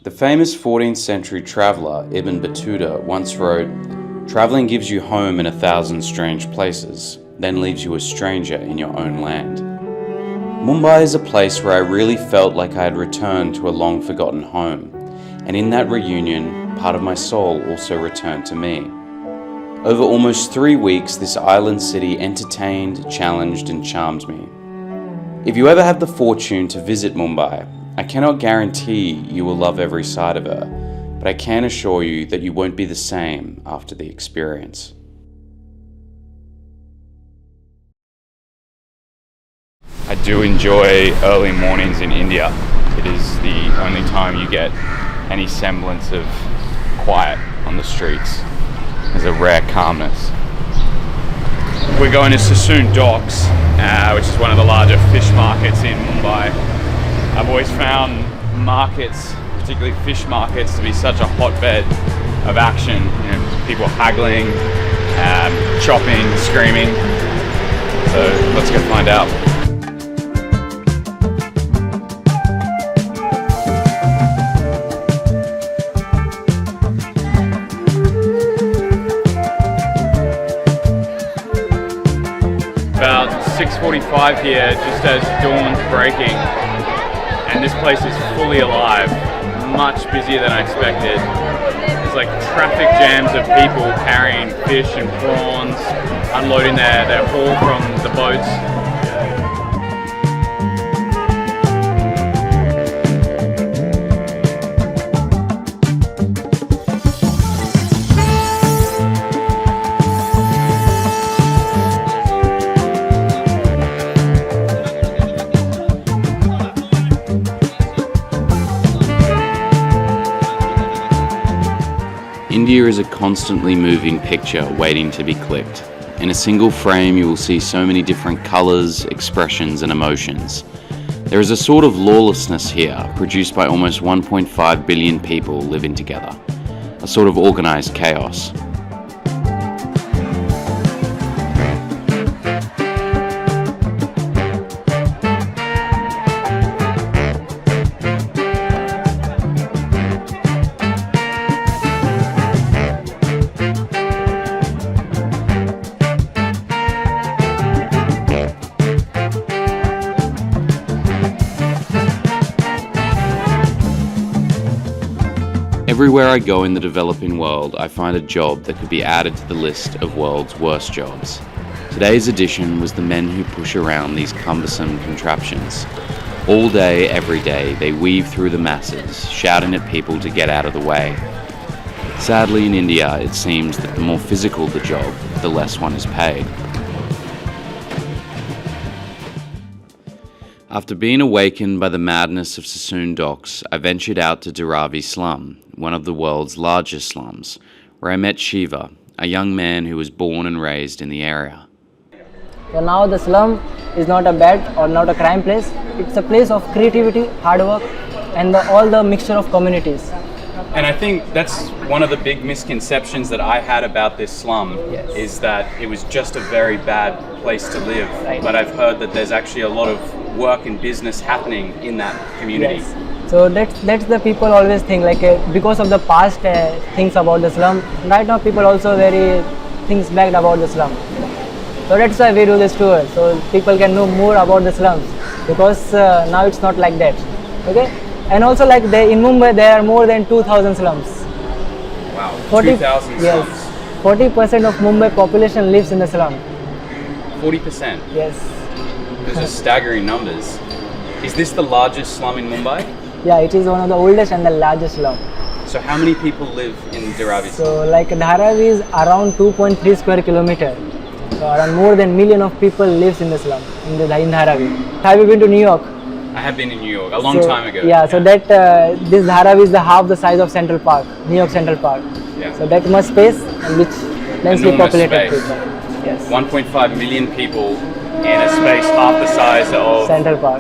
The famous 14th century traveller Ibn Battuta once wrote, "Travelling gives you home in 1,000 strange places, then leaves you a stranger in your own land." Mumbai is a place where I really felt like I had returned to a long forgotten home, and in that reunion, part of my soul also returned to me. Over almost 3 weeks, this island city entertained, challenged, and charmed me. If you ever have the fortune to visit Mumbai, I cannot guarantee you will love every side of her, but I can assure you that you won't be the same after the experience. I do enjoy early mornings in India. It is the only time you get any semblance of quiet on the streets. There's a rare calmness. We're going to Sassoon Docks, which is one of the larger fish markets in Mumbai. I've always found markets, particularly fish markets, to be such a hotbed of action. You know, people haggling, chopping, screaming. So let's go find out. About 6:45 here, just as dawn's breaking, and this place is fully alive, much busier than I expected. There's like traffic jams of people carrying fish and prawns, unloading their haul from the boats. India is a constantly moving picture waiting to be clicked. In a single frame you will see so many different colours, expressions and emotions. There is a sort of lawlessness here, produced by almost 1.5 billion people living together. A sort of organised chaos. Everywhere I go in the developing world, I find a job that could be added to the list of world's worst jobs. Today's edition was the men who push around these cumbersome contraptions. All day, every day, they weave through the masses, shouting at people to get out of the way. Sadly, in India, it seems that the more physical the job, the less one is paid. After being awakened by the madness of Sassoon Docks, I ventured out to Dharavi Slum, one of the world's largest slums, where I met Shiva, a young man who was born and raised in the area. So now the slum is not a bad or not a crime place. It's a place of creativity, hard work, and all the mixture of communities. And I think that's one of the big misconceptions that I had about this slum, Yes. is that it was just a very bad place to live. Right. But I've heard that there's actually a lot of work and business happening in that community. Yes. So that's the people always think like because of the past things about the slum. Right now people also very things bad about the slum. So that's why we do this tour, so people can know more about the slums, because now it's not like that. Okay. And also like in Mumbai there are more than 2,000 slums. Wow, 2,000 slums. Yes, 40% of Mumbai population lives in the slum. 40%? Yes. Those are staggering numbers. Is this the largest slum in Mumbai? Yeah, it is one of the oldest and the largest slum. So how many people live in Dharavi? So like Dharavi is around 2.3 square kilometer. So around more than million of people lives in the slum in Dharavi. Have you been to New York? I have been in New York a long time ago. Yeah, so that this Dharavi is the half the size of Central Park, New York Central Park. Yeah. So that much space and which densely Enormous populated space. people. Yes. 1.5 million people in a space half the size of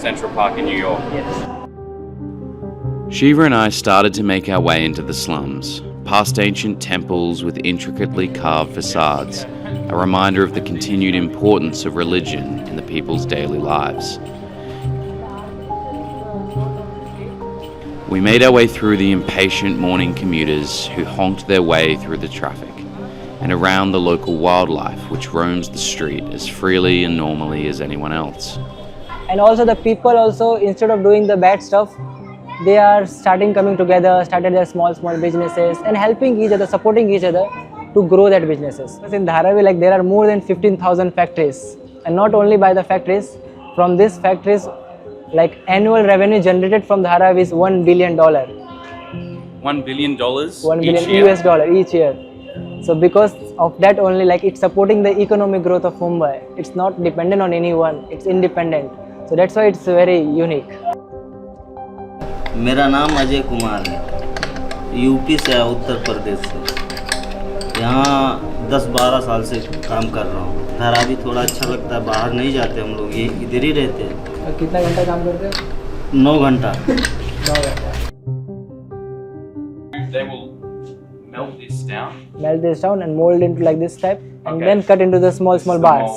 Central Park in New York. Yes. Shiva and I started to make our way into the slums, past ancient temples with intricately carved facades, a reminder of the continued importance of religion in the people's daily lives. We made our way through the impatient morning commuters who honked their way through the traffic, and around the local wildlife which roams the street as freely and normally as anyone else. And also the people also, instead of doing the bad stuff, they are coming together, started their small businesses and helping each other, supporting each other to grow that businesses. Because in Dharavi, like there are more than 15,000 factories, and not only by the factories, from these factories, like annual revenue generated from Dharavi is $1 billion. $1 billion $1 billion each year? US dollar each year. So because of that only, like it's supporting the economic growth of Mumbai. It's not dependent on anyone, it's independent. So that's why it's very unique. मेरा नाम अजय कुमार है, UP से है, उत्तर प्रदेश से। यहाँ 10-12 साल से काम कर रहा हूँ। धारावी थोड़ा अच्छा लगता है, बाहर नहीं जाते हम लोग, ये इधर ही रहते हैं। और कितना घंटा काम करते हो? 9 घंटा। 9 घंटा। They will melt this down? Melt this down and mold into like this type, and Okay. then cut into the small bars.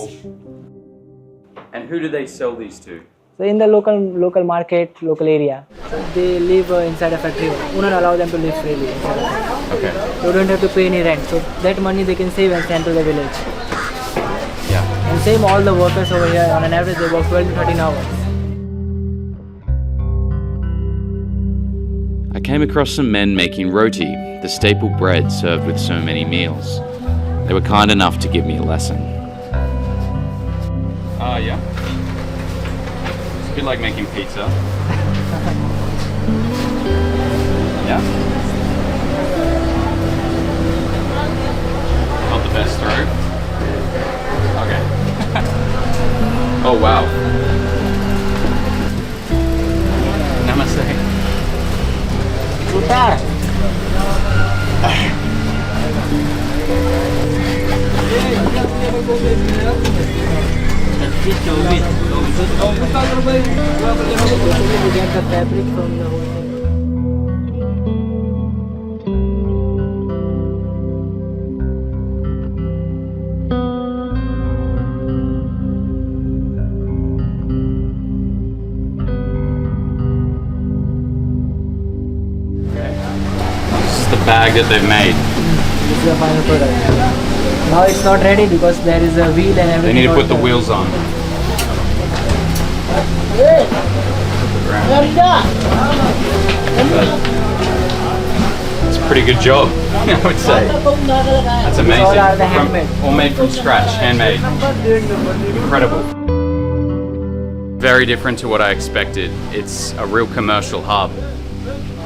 And who do they sell these to? So in the local market, local area, they live inside a factory. We don't allow them to live freely inside a factory. Okay. They don't have to pay any rent. So that money they can save and send to the village. Yeah. And same all the workers over here, on an average they work 12 to 13 hours. I came across some men making roti, the staple bread served with so many meals. They were kind enough to give me a lesson. Yeah. It's a bit like making pizza. Yeah. Not the best throw. Okay. Oh wow. Namaste. We get the fabric from the whole thing. This is the bag that they've made. This is the final product. Now it's not ready because there is a wheel and everything. They need to put the on wheels on. It's a pretty good job, I would say. That's amazing. all are the handmade. All made from scratch, handmade. Incredible. Very different to what I expected. It's a real commercial hub.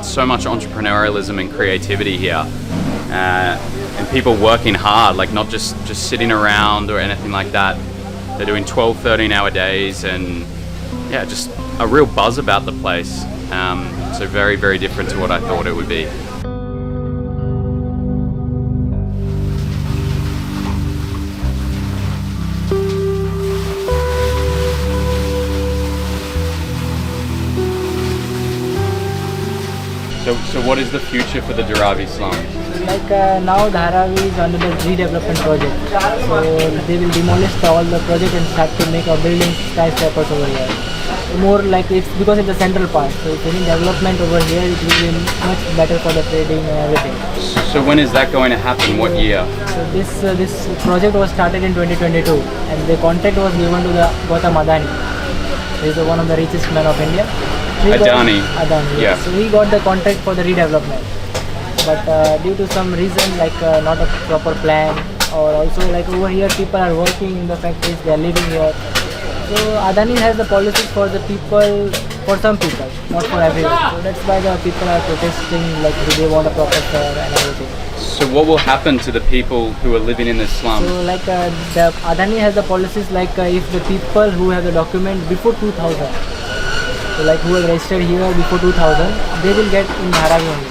So much entrepreneurialism and creativity here. And people working hard, like not just sitting around or anything like that. They're doing 12, 13-hour days, and yeah, just a real buzz about the place. So very, very different to what I thought it would be. So what is the future for the Dharavi Slum? Like now Dharavi is under the redevelopment project. So they will demolish all the project and start to make a building skyscrapers over here. More like it's because it's the central part. So if any development over here, it will be much better for the trading and everything. So when is that going to happen? What year? So this project was started in 2022, and the contract was given to the Gautam Adani. He is one of the richest men of India. Adani. Adani. Yeah. So he got the contract for the redevelopment, but due to some reason, like not a proper plan, or also like over here people are working in the factories, they are living here. So Adani has the policies for the people, for some people, not for everyone. So that's why the people are protesting, like they want a proper fare and everything. So what will happen to the people who are living in this slum? So like the Adani has the policies like if the people who have the document before 2000, so like who are registered here before 2000, they will get in Dharavi only.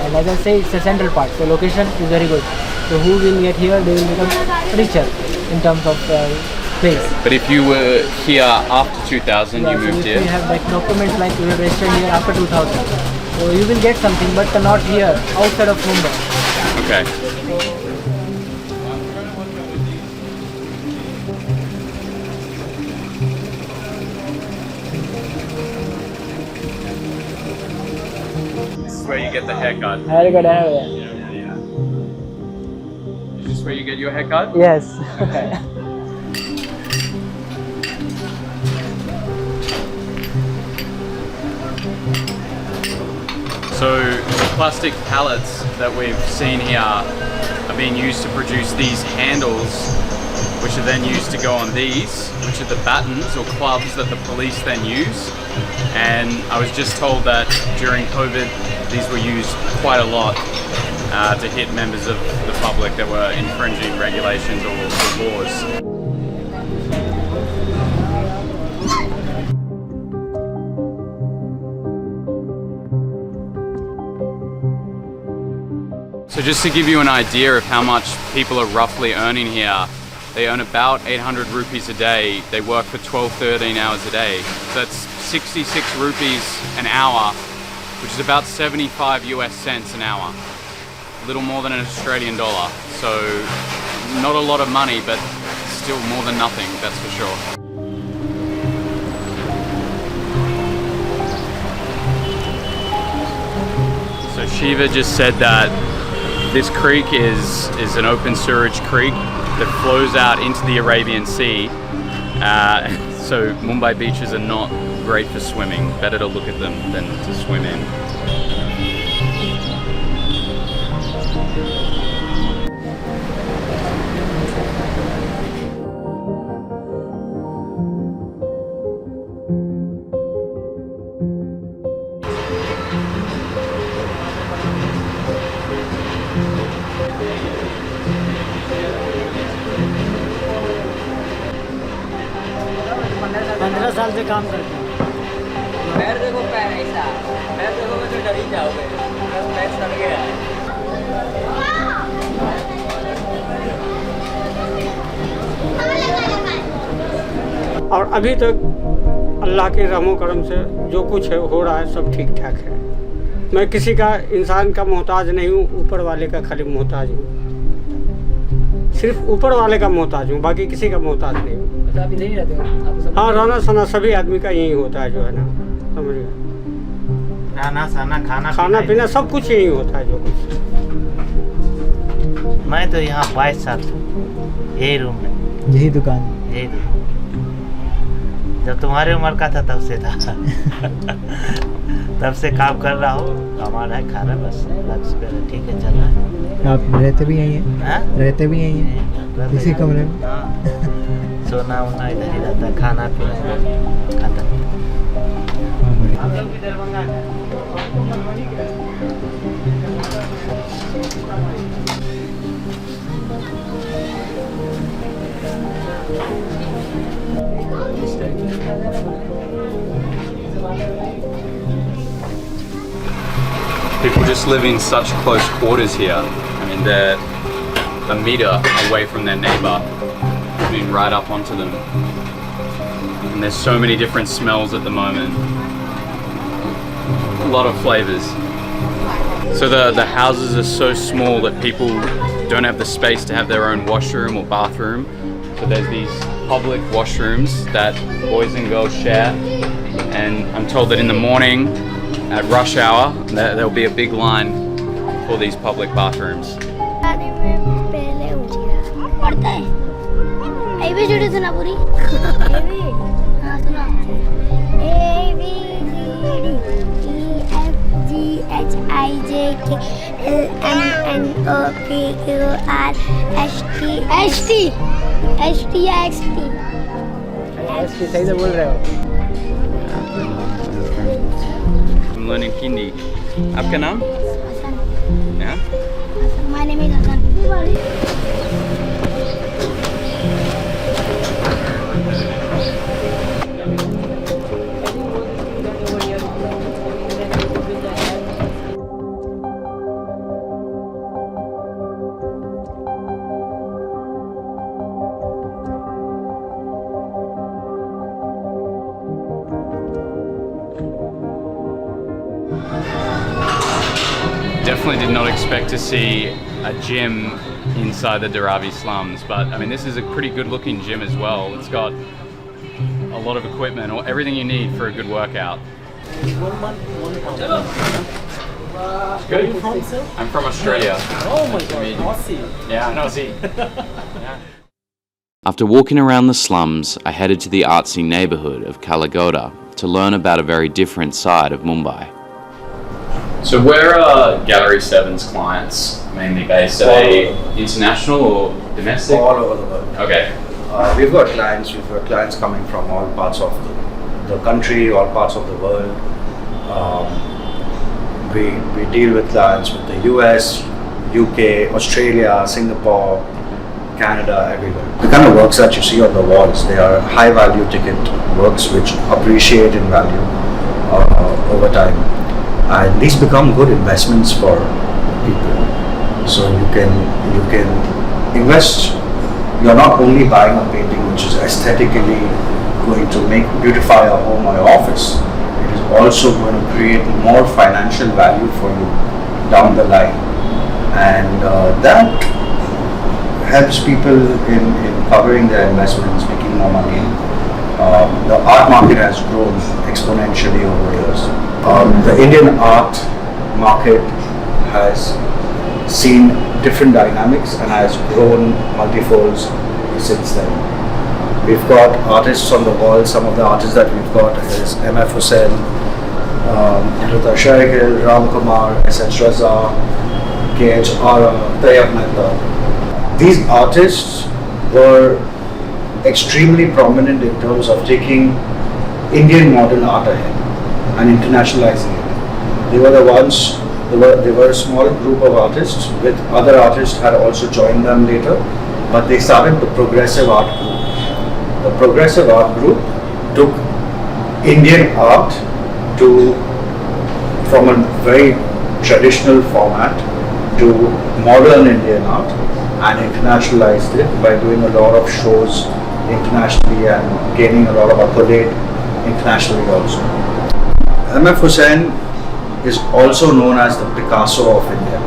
And as I say, it's a central part, so location is very good. So who will get here, they will become richer in terms of place. But if you were here after 2000, Yeah, you so moved if here? you have like documents like you are registered here after 2000, so you will get something, but not here, outside of Mumbai. Okay. This is where you get the haircut. Haircut, yeah. Is this where you get your haircut? Yes. So the plastic pallets that we've seen here are being used to produce these handles, which are then used to go on these, which are the batons or clubs that the police then use. And I was just told that during COVID, these were used quite a lot to hit members of the public that were infringing regulations or laws. So just to give you an idea of how much people are roughly earning here, they earn about 800 rupees a day. They work for 12-13 hours a day. So that's 66 rupees an hour, which is about 75 US cents an hour. A little more than an Australian dollar. So not a lot of money, but still more than nothing, that's for sure. So Shiva just said that this creek is an open sewerage creek that flows out into the Arabian Sea. So Mumbai beaches are not great for swimming. Better to look at them than to swim in. साल से काम करते हैं। पैर देखो, पैर ऐसा, पैर देखो तो डर ही जाओगे, पैर सड़ गया है। और अभी तक अल्लाह के रहमो करम से जो कुछ है हो रहा है सब ठीक ठाक है। मैं किसी का इंसान का मोहताज नहीं हूँ, ऊपर वाले का खाली मोहताज हूँ। सिर्फ ऊपर वाले का मोहताज हूँ, बाकी किसी का मोहताज नहीं हूँ। तो आप इधर ही रहते हो? हाँ, रहना सहना सभी आदमी का यही होता है, जो है ना, समझ गए। रहना सहना खाना पीना सब कुछ यही होता है, जो कुछ। मैं तो यहाँ 22 साल यही रूम में, यही दुकान, यही दुकान। जब तुम्हारे उम्र का था तब से था। तब से काम कर रहा हूँ, हमारा है खाना, बस लक्ष्य ठीक है, चल रहा है। आप रहते भी यहीं हैं? रहते भी यहीं हैं, इसी कमरे में? हाँ, सोना वोना इधर ही रहता है, खाना पीना खाता है। आप लोग भी दरभंगा के? People just live in such close quarters here. I mean, they're a meter away from their neighbor, being right up onto them. And there's so many different smells at the moment. A lot of flavors. So the houses are so small that people don't have the space to have their own washroom or bathroom. So there's these public washrooms that boys and girls share. And I'm told that in the morning, at rush hour, there'll be a big line for these public bathrooms. सही से बोल रहे हो? I'm learning Hindi. आपका नाम? Yeah? My name is Hassan. Definitely did not expect to see a gym inside the Dharavi slums, but I mean this is a pretty good looking gym as well. It's got a lot of equipment or everything you need for a good workout. Good. I'm from Australia. Oh my god, Aussie. Yeah, an Aussie. After walking around the slums, I headed to the artsy neighbourhood of Kala Ghoda to learn about a very different side of Mumbai. So where are Gallery 7's clients mainly based? Are they international or domestic? All over the world. Okay. We've got clients coming from all parts of the country, all parts of the world. We deal with clients with the US, UK, Australia, Singapore, Canada, everywhere. The kind of works that you see on the walls, they are high value ticket works which appreciate in value over time. And these become good investments for people. So you can invest. You're not only buying a painting which is aesthetically going to beautify your home or your office. It is also going to create more financial value for you down the line, and that helps people in covering their investments, making more money. The art market has grown exponentially over years. The Indian art market has seen different dynamics and has grown multifolds since then. We've got artists on the wall. Some of the artists that we've got is M.F. Hussain, Rita Shaikil, Ram Kumar, S.H. Raza, K.H. Ara, Tayyab Mehta. These artists were extremely prominent in terms of taking Indian modern art ahead and internationalizing it. They were the ones. They were a small group of artists, with other artists had also joined them later, but they started the Progressive Art Group. The Progressive Art Group took Indian art from a very traditional format to modern Indian art and internationalized it by doing a lot of shows internationally and gaining a lot of accolade internationally also. M.F. Hussain is also known as the Picasso of India.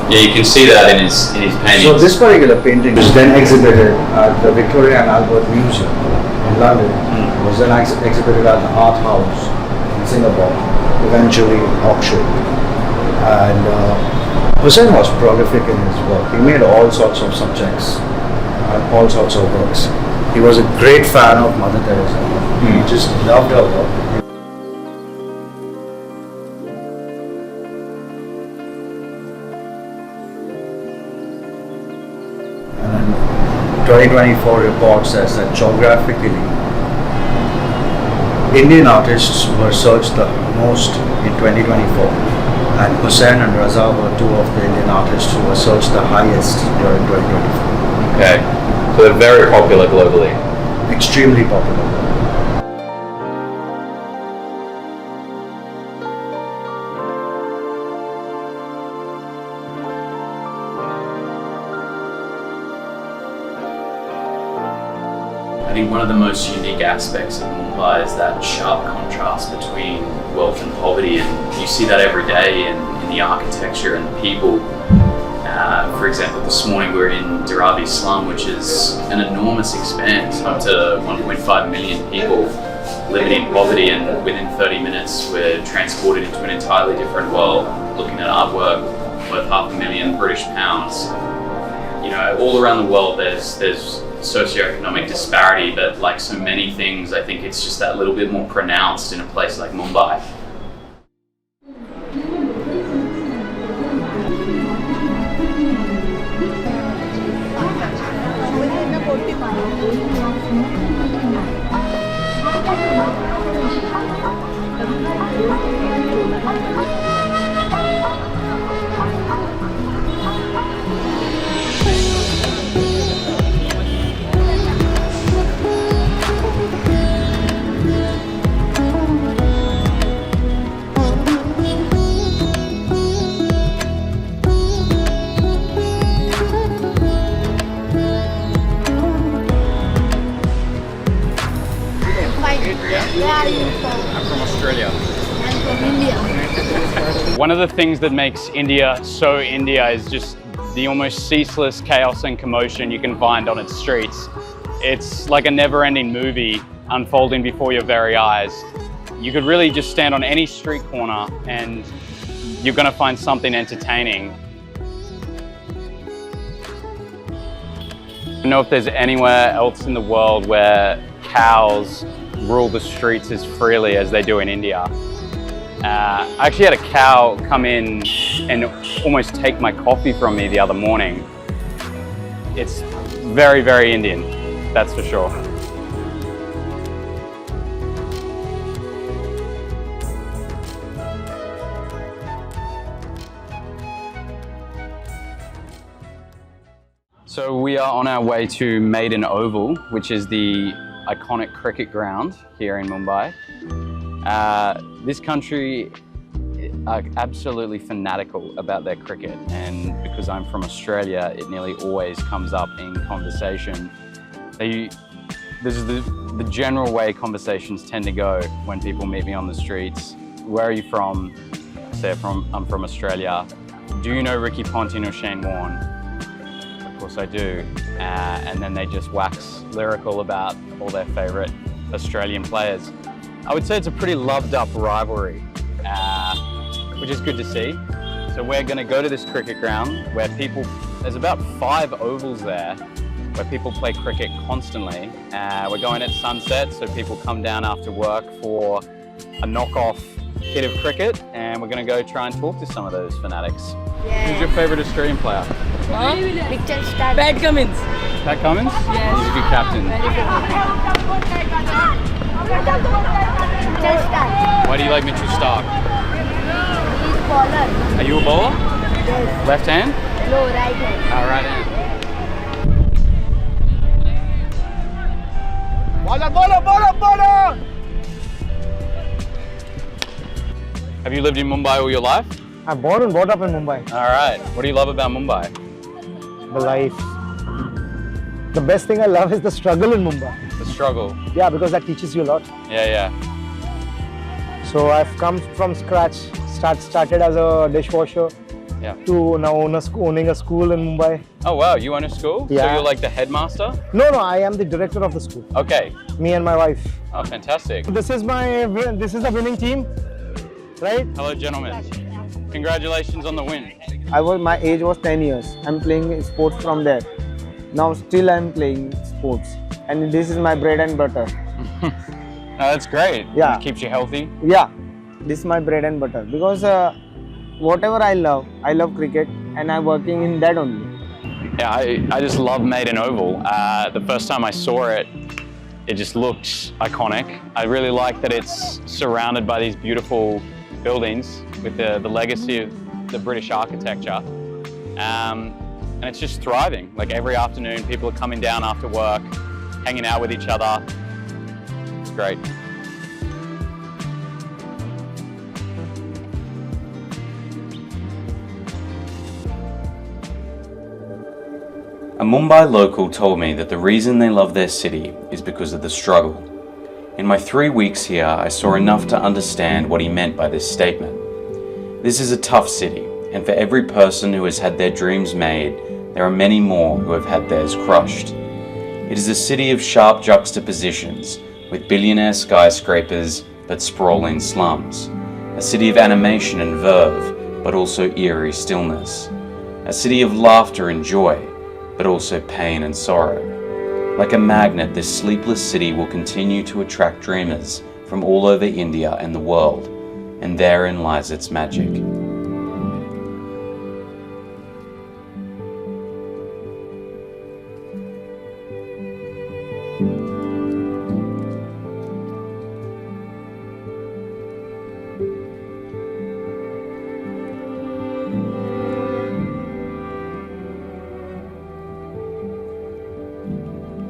Yeah, you can see that in his paintings. So this particular painting was then exhibited at the Victoria and Albert Museum in London. It was then exhibited at the Art House in Singapore, eventually auctioned. And Hussain was prolific in his work. He made all sorts of subjects and all sorts of works. He was a great fan of Mother Teresa. He just loved her work. And 2024 report says that geographically, Indian artists were searched the most in 2024, and Hussain and Raza were two of the Indian artists who were searched the highest during 2024. Okay, so they're very popular globally. Extremely popular. I think one of the most unique aspects of Mumbai is that sharp contrast between wealth and poverty, and you see that every day in the architecture and the people. For example, this morning we were in Dharavi Slum, which is an enormous expanse, up to 1.5 million people living in poverty, and within 30 minutes we're transported into an entirely different world, looking at artwork worth £500,000 British pounds. You know, all around the world there's socioeconomic disparity, but like so many things, I think it's just that little bit more pronounced in a place like Mumbai. Where are you from? I'm from Australia. I'm from India. One of the things that makes India so India is just the almost ceaseless chaos and commotion you can find on its streets. It's like a never-ending movie unfolding before your very eyes. You could really just stand on any street corner and you're going to find something entertaining. I don't know if there's anywhere else in the world where cows rule the streets as freely as they do in India. I actually had a cow come in and almost take my coffee from me the other morning. It's very, very Indian, that's for sure. So we are on our way to Maiden Oval, which is the iconic cricket ground here in Mumbai. This country are absolutely fanatical about their cricket, and because I'm from Australia, it nearly always comes up in conversation. This is the general way conversations tend to go when people meet me on the streets. Where are you from? I say I'm from Australia. Do you know Ricky Ponting or Shane Warne? Of course I do. And then they just wax lyrical about all their favourite Australian players. I would say it's a pretty loved up rivalry, which is good to see. So we're going to go to this cricket ground where there's about 5 ovals there where people play cricket constantly. We're going at sunset, so people come down after work for a knockoff hit of cricket, and we're going to go try and talk to some of those fanatics. Yeah. Who's your favourite Australian player? Mitchell Stark. Pat Cummins. Pat Cummins? Yes. He's a good captain. Mitchell Stark. Why do you like Mitchell Stark? He's bowler. Are you a bowler? Yes. Left hand? No, right hand. Right hand. Have you lived in Mumbai all your life? I'm born and brought up in Mumbai. All right. What do you love about Mumbai? The life. The best thing I love is the struggle in Mumbai. The struggle. Yeah, because that teaches you a lot. Yeah. So I've come from scratch. Started as a dishwasher. Yeah. To now owning a school in Mumbai. Oh wow, you own a school? So Yeah. you're like the headmaster? No, I am the director of the school. Okay. Me and my wife. Oh, fantastic. This is the winning team, right? Hello, gentlemen. Congratulations on the win. My age was 10 years. I'm playing sports from there. Now still I'm playing sports, and this is my bread and butter. No, that's great. Yeah. It keeps you healthy. Yeah, this is my bread and butter because whatever I love cricket, and I'm working in that only. Yeah, I just love Maiden Oval. The first time I saw it, it just looked iconic. I really like that it's surrounded by these beautiful buildings with the legacy of the British architecture. And it's just thriving. Like every afternoon, people are coming down after work, hanging out with each other. It's great. A Mumbai local told me that the reason they love their city is because of the struggle. In my 3 weeks here, I saw enough to understand what he meant by this statement. This is a tough city, and for every person who has had their dreams made, there are many more who have had theirs crushed. It is a city of sharp juxtapositions, with billionaire skyscrapers but sprawling slums. A city of animation and verve, but also eerie stillness. A city of laughter and joy, but also pain and sorrow. Like a magnet, this sleepless city will continue to attract dreamers from all over India and the world, and therein lies its magic.